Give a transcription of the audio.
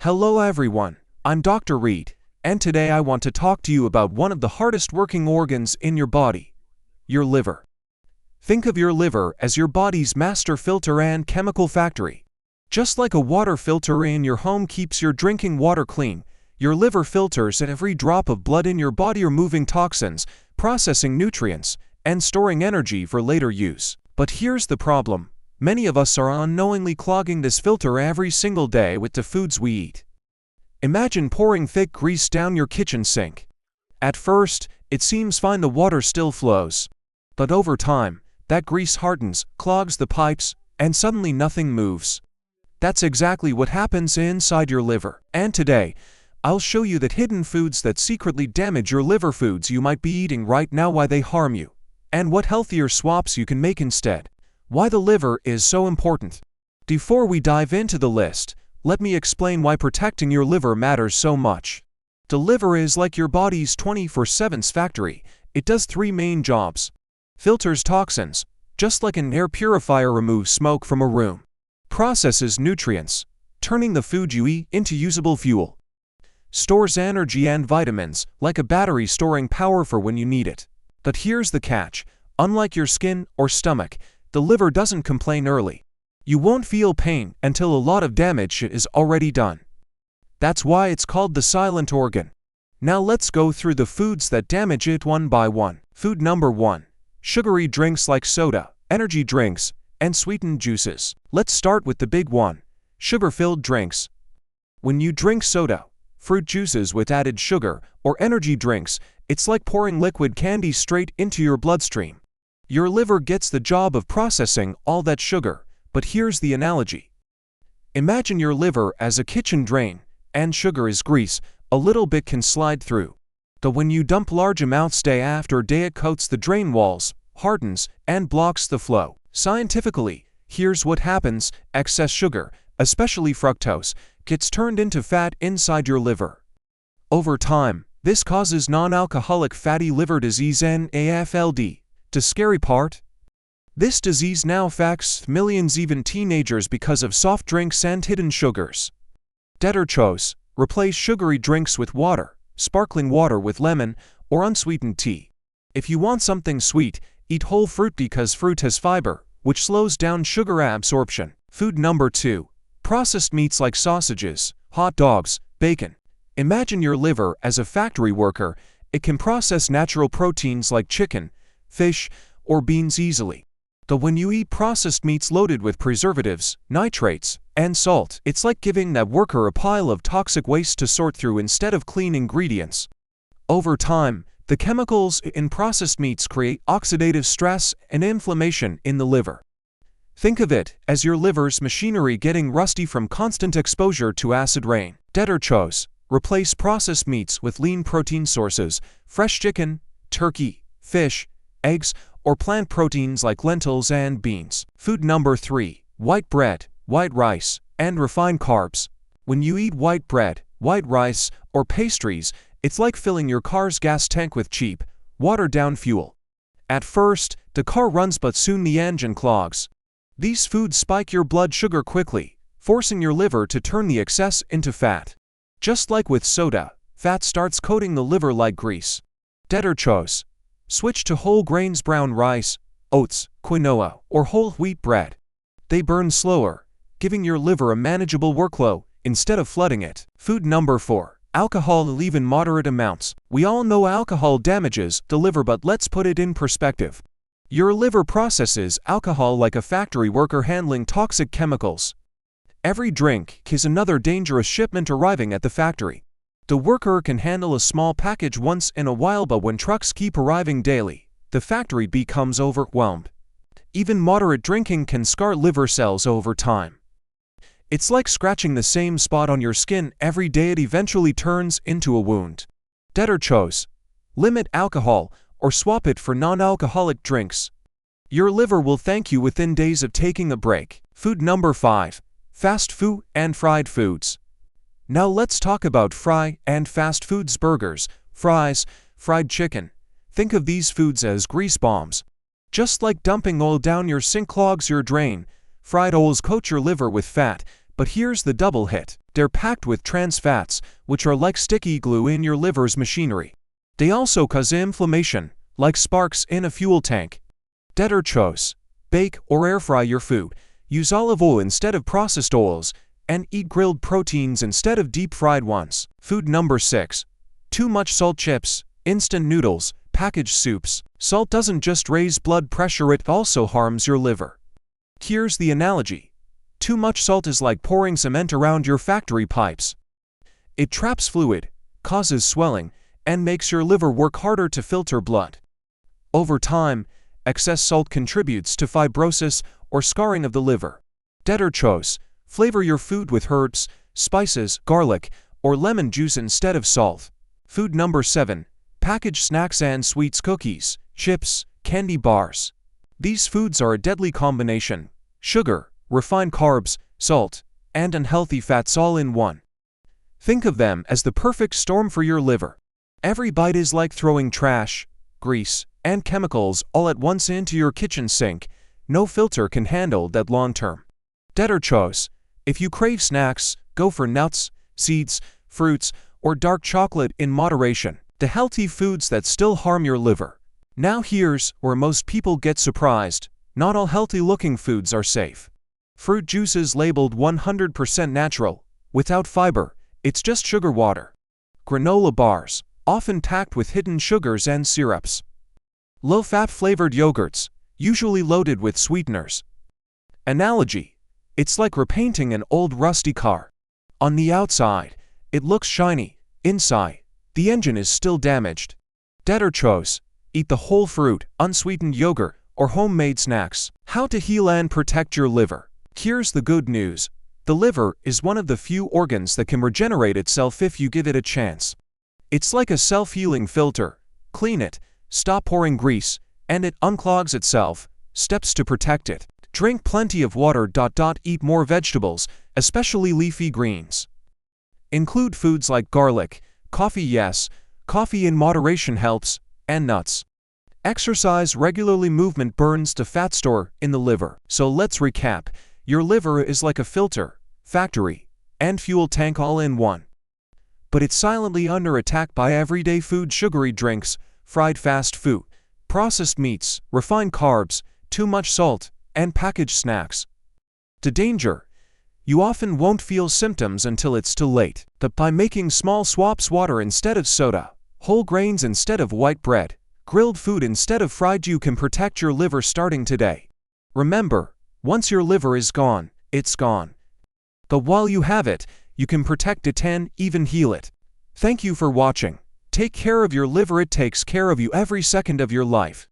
Hello everyone, I'm Dr. Reed, and today I want to talk to you about one of the hardest working organs in your body, your liver. Think of your liver as your body's master filter and chemical factory. Just like a water filter in your home keeps your drinking water clean, your liver filters every drop of blood in your body, removing toxins, processing nutrients, and storing energy for later use. But here's the problem. Many of us are unknowingly clogging this filter every single day with the foods we eat. Imagine pouring thick grease down your kitchen sink. At first, it seems fine, the water still flows. But over time, that grease hardens, clogs the pipes, and suddenly nothing moves. That's exactly what happens inside your liver. And today, I'll show you the hidden foods that secretly damage your liver, foods you might be eating right now, why they harm you, and what healthier swaps you can make instead. Why the liver is so important. Before we dive into the list, let me explain why protecting your liver matters so much. The liver is like your body's 24/7 factory. It does three main jobs. Filters toxins, just like an air purifier removes smoke from a room. Processes nutrients, turning the food you eat into usable fuel. Stores energy and vitamins, like a battery storing power for when you need it. But here's the catch. Unlike your skin or stomach, the liver doesn't complain early. You won't feel pain until a lot of damage is already done. That's why it's called the silent organ. Now let's go through the foods that damage it one by one. Food number 1. Sugary drinks like soda, energy drinks, and sweetened juices. Let's start with the big one, sugar-filled drinks. When you drink soda, fruit juices with added sugar, or energy drinks, it's like pouring liquid candy straight into your bloodstream. Your liver gets the job of processing all that sugar, but here's the analogy. Imagine your liver as a kitchen drain, and sugar is grease. A little bit can slide through. But when you dump large amounts day after day, it coats the drain walls, hardens, and blocks the flow. Scientifically, here's what happens. Excess sugar, especially fructose, gets turned into fat inside your liver. Over time, this causes non-alcoholic fatty liver disease, NAFLD. The scary part? This disease now affects millions, even teenagers, because of soft drinks and hidden sugars. Detox. Replace sugary drinks with water, sparkling water with lemon, or unsweetened tea. If you want something sweet, eat whole fruit because fruit has fiber, which slows down sugar absorption. Food number 2. Processed meats like sausages, hot dogs, bacon. Imagine your liver as a factory worker. It can process natural proteins like chicken, fish, or beans easily. But when you eat processed meats loaded with preservatives, nitrates, and salt, it's like giving that worker a pile of toxic waste to sort through instead of clean ingredients. Over time, the chemicals in processed meats create oxidative stress and inflammation in the liver. Think of it as your liver's machinery getting rusty from constant exposure to acid rain. Detox. Replace processed meats with lean protein sources, fresh chicken, turkey, fish, eggs, or plant proteins like lentils and beans. Food number 3. White bread, white rice, and refined carbs. When you eat white bread, white rice, or pastries, it's like filling your car's gas tank with cheap, watered-down fuel. At first, the car runs, but soon the engine clogs. These foods spike your blood sugar quickly, forcing your liver to turn the excess into fat. Just like with soda, fat starts coating the liver like grease. Detox. Switch to whole grains, brown rice, oats, quinoa, or whole wheat bread. They burn slower, giving your liver a manageable workload instead of flooding it. Food number 4. Alcohol, even moderate amounts. We all know alcohol damages the liver, but let's put it in perspective. Your liver processes alcohol like a factory worker handling toxic chemicals. Every drink is another dangerous shipment arriving at the factory. The worker can handle a small package once in a while, but when trucks keep arriving daily, the factory becomes overwhelmed. Even moderate drinking can scar liver cells over time. It's like scratching the same spot on your skin every day. It eventually turns into a wound. Detox. Limit alcohol or swap it for non-alcoholic drinks. Your liver will thank you within days of taking a break. Food number 5. Fast food and fried foods. Now let's talk about fry and fast foods. Burgers, fries, fried chicken. Think of these foods as grease bombs. Just like dumping oil down your sink clogs your drain, fried oils coat your liver with fat, But here's the double hit. They're packed with trans fats, which are like sticky glue in your liver's machinery. They also cause inflammation, like sparks in a fuel tank. Detox. Bake or air fry your food. Use olive oil instead of processed oils, and eat grilled proteins instead of deep-fried ones. Food number 6. Too much salt. Chips, instant noodles, packaged soups. Salt doesn't just raise blood pressure, it also harms your liver. Here's the analogy. Too much salt is like pouring cement around your factory pipes. It traps fluid, causes swelling, and makes your liver work harder to filter blood. Over time, excess salt contributes to fibrosis or scarring of the liver. Detox. Flavor your food with herbs, spices, garlic, or lemon juice instead of salt. Food number 7. Packaged snacks and sweets. Cookies, chips, candy bars. These foods are a deadly combination. Sugar, refined carbs, salt, and unhealthy fats all in one. Think of them as the perfect storm for your liver. Every bite is like throwing trash, grease, and chemicals all at once into your kitchen sink. No filter can handle that long term. Detox. If you crave snacks, go for nuts, seeds, fruits, or dark chocolate in moderation. The healthy foods that still harm your liver. Now here's where most people get surprised. Not all healthy-looking foods are safe. Fruit juices labeled 100% natural, without fiber, it's just sugar water. Granola bars, often packed with hidden sugars and syrups. Low-fat flavored yogurts, usually loaded with sweeteners. Analogy. It's like repainting an old rusty car. On the outside, it looks shiny. Inside, the engine is still damaged. Detox. Eat the whole fruit, unsweetened yogurt, or homemade snacks. How to heal and protect your liver. Here's the good news. The liver is one of the few organs that can regenerate itself if you give it a chance. It's like a self-healing filter. Clean it, stop pouring grease, and it unclogs itself. Steps to protect it. Drink plenty of water. Eat more vegetables, especially leafy greens. Include foods like garlic, coffee. Yes, coffee in moderation helps, and nuts. Exercise regularly. Movement burns the fat store in the liver. So let's recap. Your liver is like a filter, factory, and fuel tank all in one. But it's silently under attack by everyday food, sugary drinks, fried fast food, processed meats, refined carbs, too much salt, and packaged snacks. The danger. You often won't feel symptoms until it's too late. But by making small swaps, water instead of soda, whole grains instead of white bread, grilled food instead of fried, you can protect your liver starting today. Remember, once your liver is gone, it's gone. But while you have it, you can protect it and even heal it. Thank you for watching. Take care of your liver, it takes care of you every second of your life.